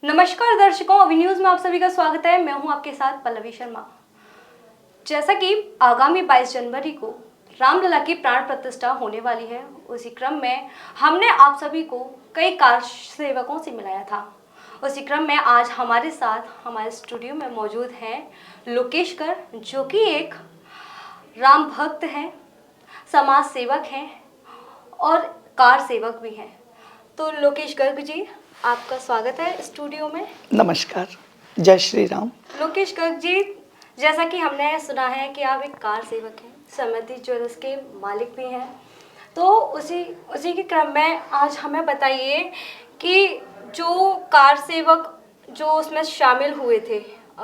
नमस्कार दर्शकों, अभी न्यूज में आप सभी का स्वागत है। मैं हूं आपके साथ पल्लवी शर्मा। जैसा कि आगामी 22 जनवरी को रामलला की प्राण प्रतिष्ठा होने वाली है, उसी क्रम में हमने आप सभी को कई कार सेवकों से मिलाया था। उसी क्रम में आज हमारे साथ हमारे स्टूडियो में मौजूद हैं लोकेश गर्ग, जो कि एक राम भक्त हैं, समाज सेवक हैं और कार सेवक भी हैं। तो लोकेश गर्ग जी, आपका स्वागत है स्टूडियो में। नमस्कार, जय श्री राम। लोकेश गर्ग जी, जैसा कि हमने सुना है कि आप एक कार सेवक हैं, समृद्धि ज्वेलर्स के मालिक भी हैं, तो उसी के क्रम में आज हमें बताइए कि जो कार सेवक जो उसमें शामिल हुए थे,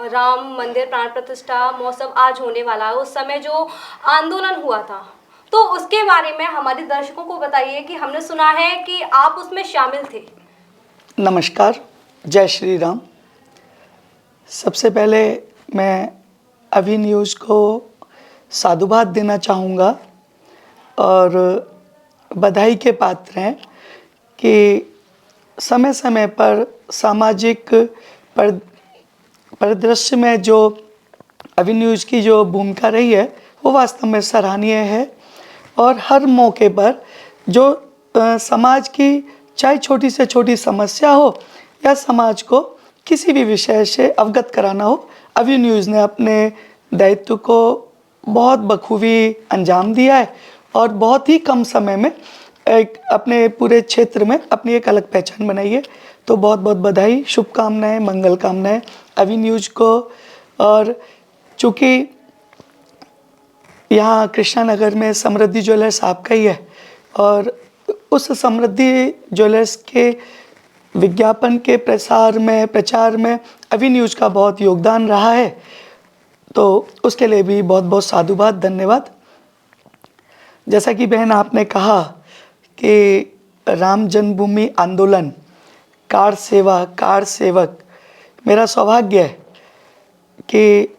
राम मंदिर प्राण प्रतिष्ठा महोत्सव आज होने वाला है, उस समय जो आंदोलन हुआ था, तो उसके बारे में हमारे दर्शकों को बताइए कि हमने सुना है कि आप उसमें शामिल थे। नमस्कार, जय श्री राम। सबसे पहले मैं अभी न्यूज़ को साधुवाद देना चाहूँगा और बधाई के पात्र हैं कि समय समय पर सामाजिक परिदृश्य में जो अभी न्यूज़ की जो भूमिका रही है वो वास्तव में सराहनीय है। और हर मौके पर जो समाज की चाहे छोटी से छोटी समस्या हो या समाज को किसी भी विषय से अवगत कराना हो, अभी न्यूज़ ने अपने दायित्व को बहुत बखूबी अंजाम दिया है और बहुत ही कम समय में एक अपने पूरे क्षेत्र में अपनी एक अलग पहचान बनाई है। तो बहुत बहुत बधाई, शुभकामनाएं, मंगल कामनाएं अभी न्यूज़ को। और चूँकि यहाँ कृष्णा नगर में समृद्धि ज्वेलर्स आपका ही है और उस समृद्धि ज्वेलर्स के विज्ञापन के प्रचार में अभी न्यूज़ का बहुत योगदान रहा है, तो उसके लिए भी बहुत बहुत साधुवाद, धन्यवाद। जैसा कि बहन आपने कहा कि राम जन्मभूमि आंदोलन, कार सेवा, कार सेवक, मेरा सौभाग्य है कि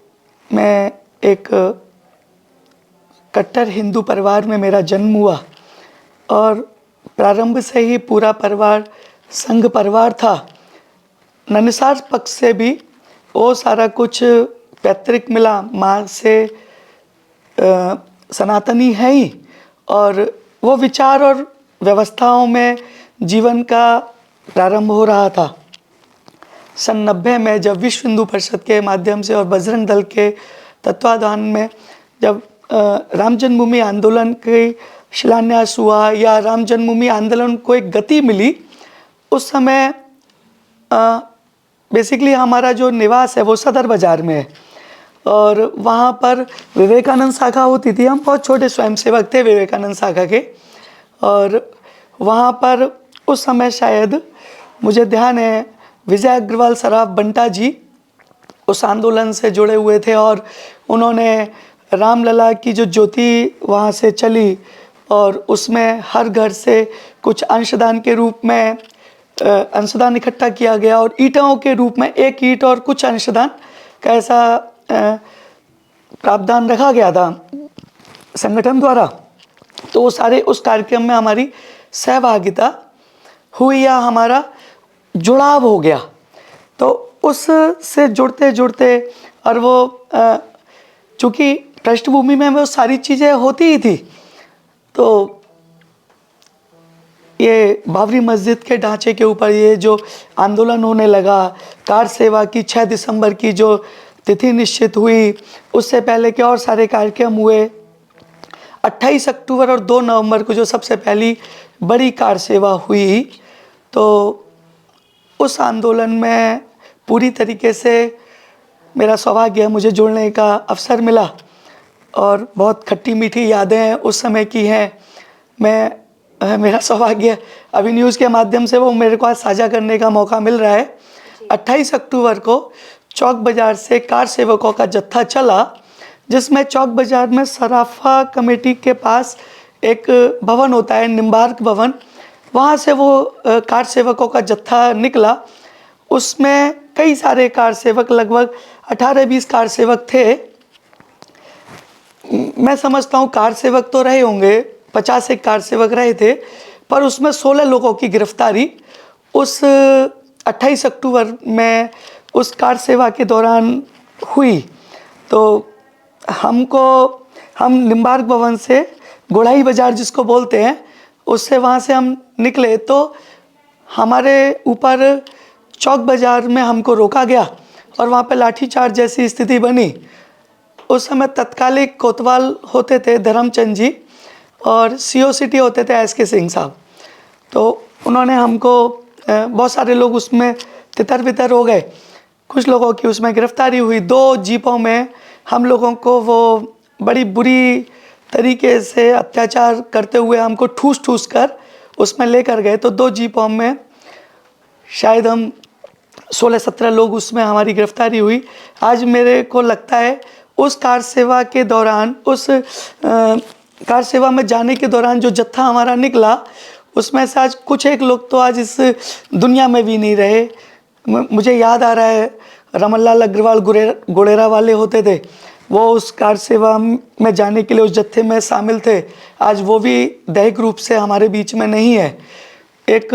मैं एक कट्टर हिंदू परिवार में मेरा जन्म हुआ और प्रारंभ से ही पूरा परिवार संघ परिवार था। ननिसार पक्ष से भी वो सारा कुछ पैतृक मिला, माँ से सनातनी है ही, और वो विचार और व्यवस्थाओं में जीवन का प्रारंभ हो रहा था। सन 90 में जब विश्व हिंदू परिषद के माध्यम से और बजरंग दल के तत्वाधान में जब राम जन्मभूमि आंदोलन के शिलान्यास हुआ या राम जन्मभूमि आंदोलन को एक गति मिली, उस समय बेसिकली हमारा जो निवास है वो सदर बाज़ार में है और वहाँ पर विवेकानंद शाखा होती थी। हम बहुत छोटे स्वयंसेवक थे विवेकानंद शाखा के, और वहाँ पर उस समय शायद मुझे ध्यान है विजय अग्रवाल सराफ बंटा जी उस आंदोलन से जुड़े हुए थे और उन्होंने रामलला की जो ज्योति वहाँ से चली और उसमें हर घर से कुछ अंशदान के रूप में अंशदान इकट्ठा किया गया और ईंटों के रूप में एक ईंट और कुछ अंशदान का ऐसा प्रावधान रखा गया था संगठन द्वारा। तो वो सारे उस कार्यक्रम में हमारी सहभागिता हुई या हमारा जुड़ाव हो गया। तो उससे जुड़ते जुड़ते और वो चूँकि पृष्ठभूमि में वो सारी चीज़ें होती ही थी, तो ये बाबरी मस्जिद के ढांचे के ऊपर ये जो आंदोलन होने लगा, कार सेवा की 6 दिसंबर की जो तिथि निश्चित हुई, उससे पहले के और सारे कार्यक्रम हुए। 28 अक्टूबर और 2 नवंबर को जो सबसे पहली बड़ी कार सेवा हुई, तो उस आंदोलन में पूरी तरीके से मेरा सौभाग्य है, मुझे जुड़ने का अवसर मिला और बहुत खट्टी मीठी यादें उस समय की हैं। मेरा सौभाग्य अभी न्यूज़ के माध्यम से वो मेरे को आज साझा करने का मौका मिल रहा है। 28 अक्टूबर को चौक बाज़ार से कार सेवकों का जत्था चला, जिसमें चौक बाज़ार में सराफा कमेटी के पास एक भवन होता है, निम्बार्क भवन, वहाँ से वो कार सेवकों का जत्था निकला। उसमें कई सारे कार सेवक, लगभग 18-20 कार सेवक थे। मैं समझता हूँ कार सेवक तो रहे होंगे, 50 एक कार सेवक रहे थे, पर उसमें 16 लोगों की गिरफ्तारी उस 28 अक्टूबर में उस कार सेवा के दौरान हुई, तो हम निम्बार्क भवन से गोढ़ाई बाज़ार जिसको बोलते हैं, उससे वहाँ से हम निकले तो हमारे ऊपर चौक बाज़ार में हमको रोका गया और वहाँ पे लाठीचार्ज जैसी स्थिति बनी। उस समय तत्कालिक कोतवाल होते थे धर्मचंद जी और सीओ सिटी होते थे एस के सिंह साहब। तो उन्होंने हमको बहुत सारे लोग उसमें तितर बितर हो गए, कुछ लोगों की उसमें गिरफ्तारी हुई। 2 जीपों में हम लोगों को वो बड़ी बुरी तरीके से अत्याचार करते हुए हमको ठूस ठूस कर उसमें लेकर गए। तो 2 जीपों में शायद हम 16-17 लोग उसमें हमारी गिरफ्तारी हुई। आज मेरे को लगता है उस कार सेवा के दौरान, उस कार सेवा में जाने के दौरान जो जत्था हमारा निकला, उसमें से आज कुछ एक लोग तो आज इस दुनिया में भी नहीं रहे। मुझे याद आ रहा है रमनलाल अग्रवाल गुड़ेरा वाले होते थे, वो उस कार सेवा में जाने के लिए उस जत्थे में शामिल थे। आज वो भी दैहिक रूप से हमारे बीच में नहीं है। एक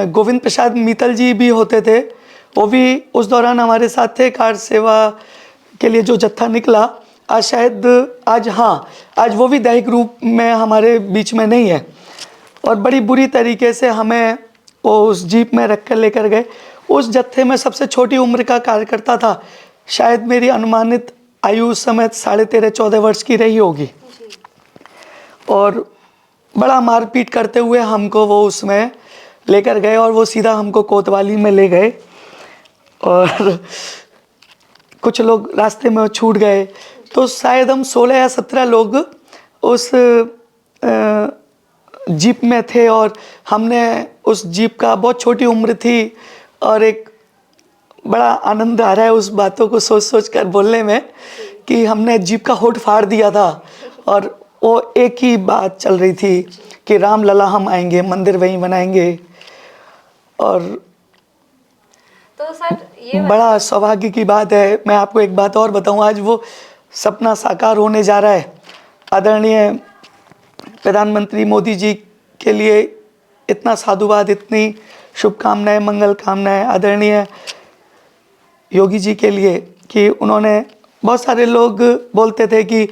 गोविंद प्रसाद मित्तल जी भी होते थे, वो भी उस दौरान हमारे साथ थे कार सेवा के लिए जो जत्था निकला। आज शायद आज वो भी दैहिक रूप में हमारे बीच में नहीं है। और बड़ी बुरी तरीके से हमें वो उस जीप में रख कर लेकर गए। उस जत्थे में सबसे छोटी उम्र का कार्यकर्ता था, शायद मेरी अनुमानित आयु उस समय 13.5-14 वर्ष की रही होगी। और बड़ा मारपीट करते हुए हमको वो उसमें लेकर गए और वो सीधा हमको कोतवाली में ले गए और कुछ लोग रास्ते में छूट गए। तो शायद हम 16 या 17 लोग उस जीप में थे और हमने उस जीप का, बहुत छोटी उम्र थी और एक बड़ा आनंद आ रहा है उस बातों को सोच सोच कर बोलने में कि हमने जीप का होठ फाड़ दिया था और वो एक ही बात चल रही थी कि राम लला हम आएंगे, मंदिर वहीं बनाएंगे। और तो सर ये बड़ा सौभाग्य की बात है। मैं आपको एक बात और बताऊं, आज वो सपना साकार होने जा रहा है। आदरणीय प्रधानमंत्री मोदी जी के लिए इतना साधुवाद, इतनी शुभकामनाएं, मंगल कामनाएं आदरणीय योगी जी के लिए कि उन्होंने, बहुत सारे लोग बोलते थे कि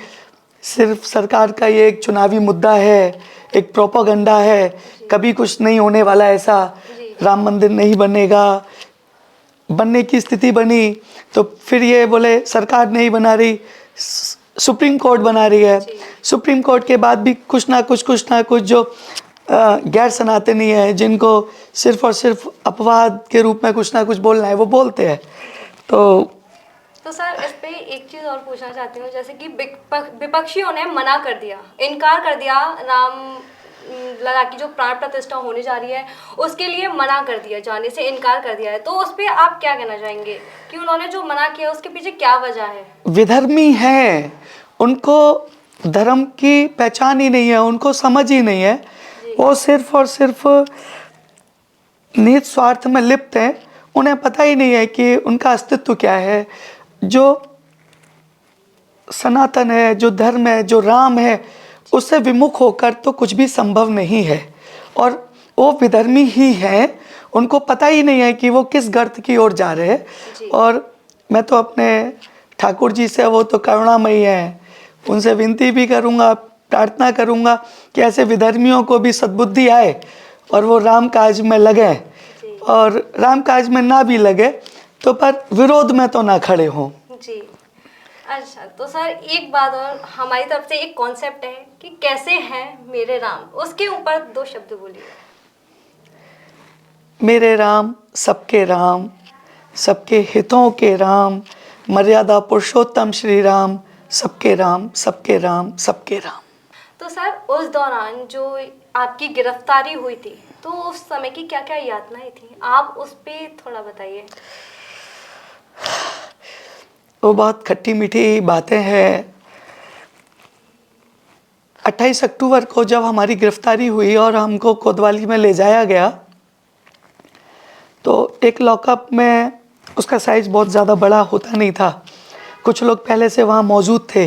सिर्फ सरकार का ये एक चुनावी मुद्दा है, एक प्रोपेगेंडा है, कभी कुछ नहीं होने वाला, ऐसा राम मंदिर नहीं बनेगा। बनने की स्थिति बनी तो फिर ये बोले सरकार नहीं बना रही, सुप्रीम कोर्ट बना रही है। सुप्रीम कोर्ट के बाद भी कुछ ना कुछ जो गैर सनातनी है, जिनको सिर्फ और सिर्फ अपवाद के रूप में कुछ ना कुछ बोलना है, वो बोलते हैं। तो सर इस पे एक चीज़ और पूछना चाहती हूँ, जैसे कि विपक्षियों ने मना कर दिया, इनकार कर दिया, राम लला की जो प्राण प्रतिष्ठा होने जा रही है उसके लिए मना कर दिया, जाने से इनकार कर दिया है। तो उस पर आप क्या कहना चाहेंगे कि उन्होंने जो मना किया उसके पीछे क्या वजह है? विधर्मी है, उनको धर्म की पहचान ही नहीं है, उनको समझ ही नहीं है। वो सिर्फ और सिर्फ निहित स्वार्थ में लिप्त हैं। उन्हें पता ही नहीं है कि उनका अस्तित्व क्या है। जो सनातन है, जो धर्म है, जो राम है, उससे विमुख होकर तो कुछ भी संभव नहीं है। और वो विधर्मी ही हैं, उनको पता ही नहीं है कि वो किस गर्त की ओर जा रहे हैं। और मैं तो अपने ठाकुर जी से, वो तो करुणामयी हैं, उनसे विनती भी करूँगा, प्रार्थना करूँगा कि ऐसे विधर्मियों को भी सद्बुद्धि आए और वो राम काज में लगे, और राम काज में ना भी लगे तो पर विरोध में तो ना खड़े हों। जी अच्छा, तो सर एक बात और, हमारी तरफ से एक कॉन्सेप्ट है कि कैसे हैं मेरे राम, उसके ऊपर 2 शब्द बोलिए। मेरे राम, सबके हितों के राम, मर्यादा पुरुषोत्तम श्री राम, सबके राम, सबके राम, सबके राम। तो सर उस दौरान जो आपकी गिरफ्तारी हुई थी, तो उस समय की क्या क्या यातनाएं थी, आप उस पे थोड़ा बताइए। वो बहुत खट्टी मीठी बातें हैं। 28 अक्टूबर को जब हमारी गिरफ्तारी हुई और हमको कोतवाली में ले जाया गया, तो एक लॉकअप में उसका साइज़ बहुत ज़्यादा बड़ा होता नहीं था। कुछ लोग पहले से वहाँ मौजूद थे।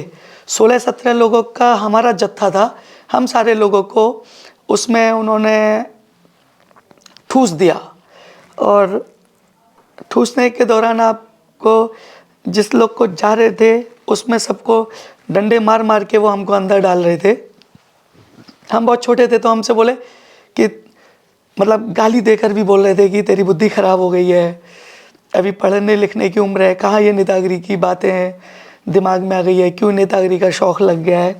16-17 लोगों का हमारा जत्था था। हम सारे लोगों को उसमें उन्होंने ठूस दिया और ठूसने के दौरान आपको जिस लोग को जा रहे थे उसमें सबको डंडे मार मार के वो हमको अंदर डाल रहे थे। हम बहुत छोटे थे तो हमसे बोले कि मतलब गाली देकर भी बोल रहे थे कि तेरी बुद्धि खराब हो गई है, अभी पढ़ने लिखने की उम्र है, कहाँ ये नेतागिरी की बातें हैं दिमाग में आ गई है, क्यों नेतागिरी का शौक़ लग गया है।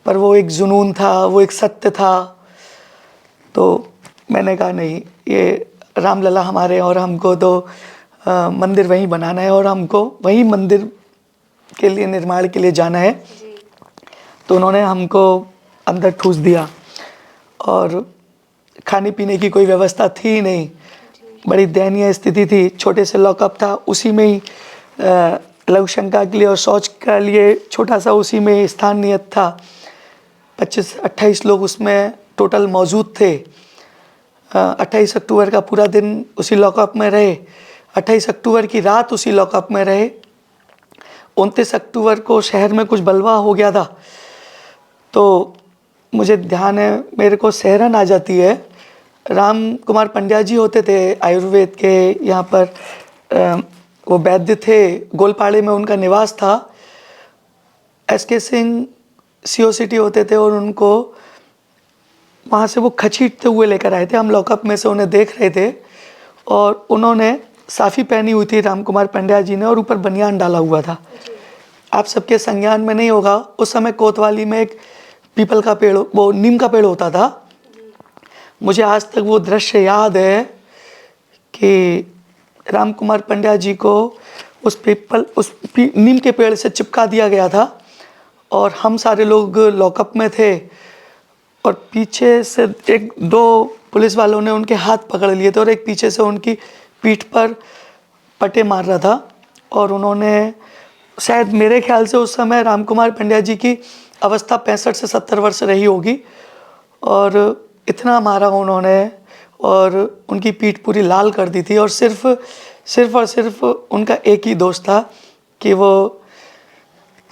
पर वो एक जुनून था, वो एक सत्य था। तो मैंने कहा नहीं, ये रामलला हमारे और हमको तो मंदिर वहीं बनाना है और हमको वहीं मंदिर के लिए निर्माण के लिए जाना है। तो उन्होंने हमको अंदर ठूस दिया और खाने पीने की कोई व्यवस्था थी नहीं, बड़ी दयनीय स्थिति थी। छोटे से लॉकअप था, उसी में ही लघु शंका के लिए और शौच के लिए छोटा सा उसी में स्थान नियत था। 25-28 लोग उसमें टोटल मौजूद थे। 28 अक्टूबर का पूरा दिन उसी लॉकअप में रहे, 28 अक्टूबर की रात उसी लॉकअप में रहे। 29 अक्टूबर को शहर में कुछ बलवा हो गया था, तो मुझे ध्यान है, मेरे को सहरन आ जाती है। राम कुमार पंड्या जी होते थे आयुर्वेद के, यहाँ पर वो वैद्य थे, गोलपाड़े में उनका निवास था। SK सिंह CO सिटी होते थे और उनको वहाँ से वो खचीटते हुए लेकर आए थे। हम लॉकअप में से उन्हें देख रहे थे और उन्होंने साफ़ी पहनी हुई थी राम कुमार पंड्या जी ने और ऊपर बनियान डाला हुआ था। आप सबके संज्ञान में नहीं होगा, उस समय कोतवाली में एक पीपल का पेड़, वो नीम का पेड़ होता था। मुझे आज तक वो दृश्य याद है कि राम कुमार पंड्या जी को उस नीम के पेड़ से चिपका दिया गया था और हम सारे लोग लॉकअप में थे और पीछे से 1-2 पुलिस वालों ने उनके हाथ पकड़ लिए थे और एक पीछे से उनकी पीठ पर पटे मार रहा था। और उन्होंने शायद, मेरे ख्याल से उस समय राम कुमार पंड्या जी की अवस्था 65 से 70 वर्ष रही होगी और इतना मारा उन्होंने और उनकी पीठ पूरी लाल कर दी थी। और सिर्फ उनका एक ही दोष था कि वो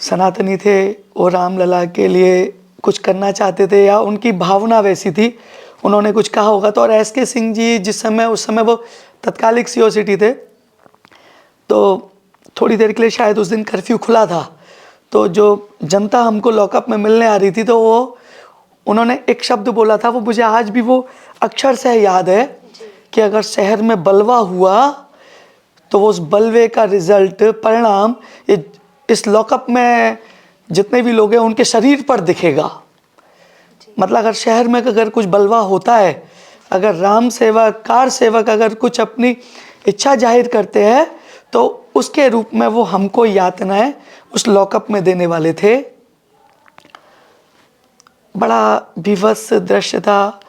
सनातनी थे, वो रामलला के लिए कुछ करना चाहते थे या उनकी भावना वैसी थी, उन्होंने कुछ कहा होगा। तो और SK सिंह जी उस समय वो तत्कालिक CO सिटी थे, तो थोड़ी देर के लिए शायद उस दिन कर्फ्यू खुला था, तो जो जनता हमको लॉकअप में मिलने आ रही थी तो उन्होंने एक शब्द बोला था, वो मुझे आज भी वो अक्षर से याद है कि अगर शहर में बलवा हुआ तो वो उस बलवे का रिजल्ट, परिणाम इस लॉकअप में जितने भी लोग हैं उनके शरीर पर दिखेगा। मतलब अगर शहर में अगर कुछ बलवा होता है, अगर राम सेवक, कार सेवक अगर कुछ अपनी इच्छा जाहिर करते हैं तो उसके रूप में वो हमको यातनाएं उस लॉकअप में देने वाले थे। बड़ा विभत्स दृश्य था।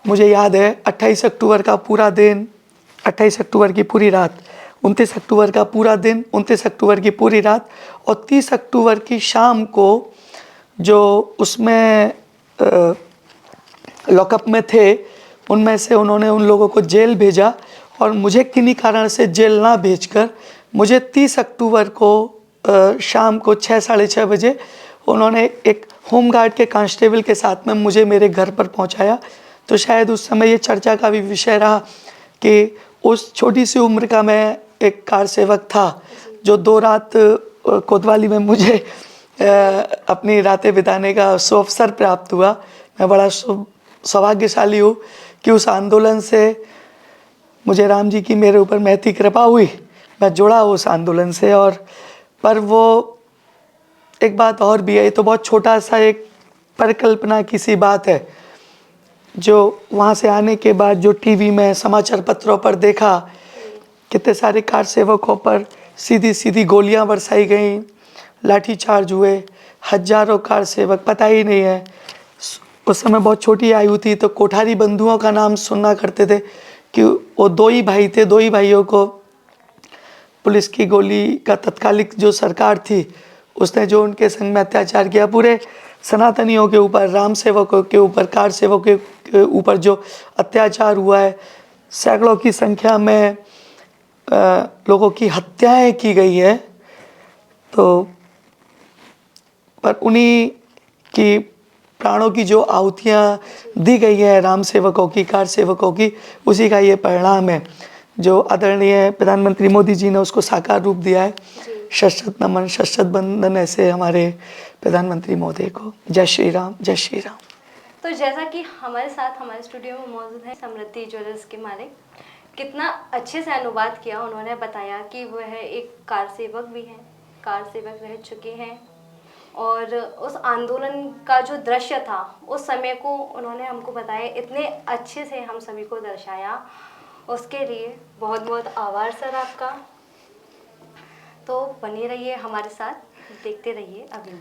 मुझे याद है 28 अक्टूबर का पूरा दिन, 28 अक्टूबर की पूरी रात, 29 अक्टूबर का पूरा दिन, 29 अक्टूबर की पूरी रात और 30 अक्टूबर की शाम को जो उसमें लॉकअप में थे, उनमें से उन्होंने उन लोगों को जेल भेजा और मुझे किन्हीं कारण से जेल ना भेजकर मुझे 30 अक्टूबर को शाम को 6-6:30 बजे उन्होंने एक होमगार्ड के कांस्टेबल के साथ में मुझे मेरे घर पर पहुंचाया। तो शायद उस समय ये चर्चा का भी विषय रहा कि उस छोटी सी उम्र का मैं एक कार सेवक था जो 2 रात कोतवाली में मुझे अपनी रातें बिताने का सुअवसर प्राप्त हुआ। मैं बड़ा सौभाग्यशाली हूँ कि उस आंदोलन से मुझे राम जी की मेरे ऊपर महती कृपा हुई, मैं जुड़ा उस आंदोलन से। और पर वो एक बात और भी है, ये तो बहुत छोटा सा एक परिकल्पना की सी बात है, जो वहाँ से आने के बाद जो टीवी में समाचार पत्रों पर देखा, कितने सारे कार सेवकों पर सीधी सीधी गोलियां बरसाई गईं, लाठीचार्ज हुए, हजारों कार सेवक, पता ही नहीं है। उस समय बहुत छोटी आयु थी तो कोठारी बंधुओं का नाम सुनना करते थे कि वो 2 ही भाई थे, 2 ही भाइयों को पुलिस की गोली का तत्कालिक जो सरकार थी उसने जो उनके संग में अत्याचार किया, पूरे सनातनियों के ऊपर, राम सेवकों के ऊपर, कार सेवकों के ऊपर जो अत्याचार हुआ है, सैकड़ों की संख्या में लोगों की हत्याएं की गई है। तो पर उन्हीं की प्राणों की जो आहुतियाँ दी गई है राम सेवकों की, कार सेवकों की, उसी का ये परिणाम है। जो आदरणीय प्रधानमंत्री मोदी जी ने उसको साकार रूप दिया है। जी। शत नमन शत बंदन ऐसे हमारे प्रधानमंत्री महोदय को। जय श्री राम, जय श्री राम। तो जैसा कि हमारे साथ हमारे स्टूडियो में मौजूद है समृद्धि ज्वेलर्स के मालिक, कितना अच्छे से अनुवाद किया। उन्होंने बताया कि वह एक कार सेवक भी हैं, कार सेवक रह चुके हैं, और उस आंदोलन का जो दृश्य था उस समय को उन्होंने हमको बताया, इतने अच्छे से हम सभी को दर्शाया। उसके लिए बहुत बहुत आभार सर आपका। तो बने रहिए हमारे साथ, देखते रहिए अभी।